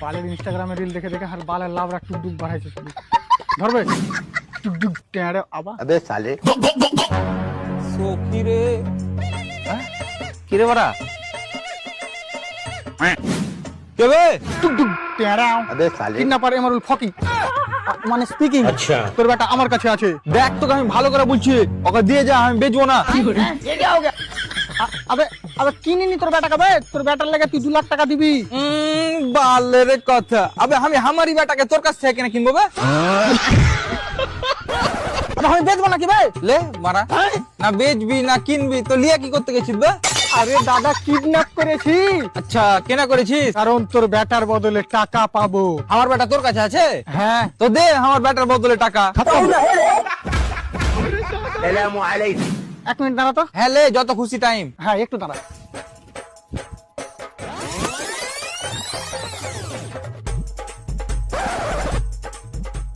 বালের ইনস্টাগ্রামে রিল দেখে দেখে আর বালের লাভরা টুকটুক বাড়াইছে শুধু ধরবে টুকটুক টেঁড়ে আবার अबे साले সখী রে কি রে বড়া কে বে টুকটুক টেঁড়ে अबे साले কিডন্যাপার এমরুল ফকি মানে স্পিকিং আচ্ছা তোর বেটা আমার কাছে আছে দেখ তোকে আমি ভালো করে বলছি ওকে দিয়ে যা আমি বেচবো না আবে আবে কিনিনি তোর বেটাকে বে তোর বেটার লেগে তুই 2 লাখ টাকা দিবি বালের কথা আবে আমি আমারই বেটাকে তোর কাছ থেকে কেন কিনবো বে আবে আমি বেচবো নাকি বে লে মারা না বেচবি না কিনবি তো লিয়া কি করতে গেছিস বে আরে দাদা কিডন্যাপ করেছি আচ্ছা কেনা করেছিস কারণ তোর বেটার বদলে টাকা পাবো আমার বেটা তোর কাছে আছে হ্যাঁ তো দে আমার বেটার বদলে টাকা सलामु अलैकुम 1 মিনিট দাঁড়া তো হ্যাঁ লে যত খুশি টাইম হ্যাঁ একটু দাঁড়া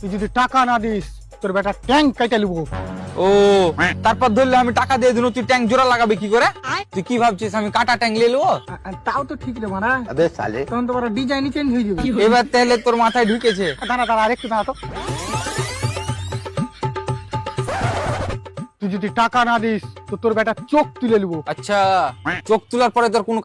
তুই যদি টাকা না দিস তোর বেটা ট্যাঙ্ক কাইটা লিবো ও তারপর ধরলে আমি টাকা দিয়ে দিন তুই ট্যাঙ্ক জোড়া লাগাবি কি করে তুই কি ভাবছিস আমি কাটা ট্যাঙ্ক নিয়ে নেবো তাও তো ঠিক রে মারা अबे साले তখন তো বড় ডিজাইনই চেঞ্জ হয়ে যাবে এবার তাহলে তোর মাথায় ঢুকেছে দাঁড়া দাঁড়া আরেকটু দাঁড়া তো তুই যদি টাকা না দিস তো তোর বেটা চোখ তুলে নিবো আচ্ছা চোখ তোলার পরে তোর কোনো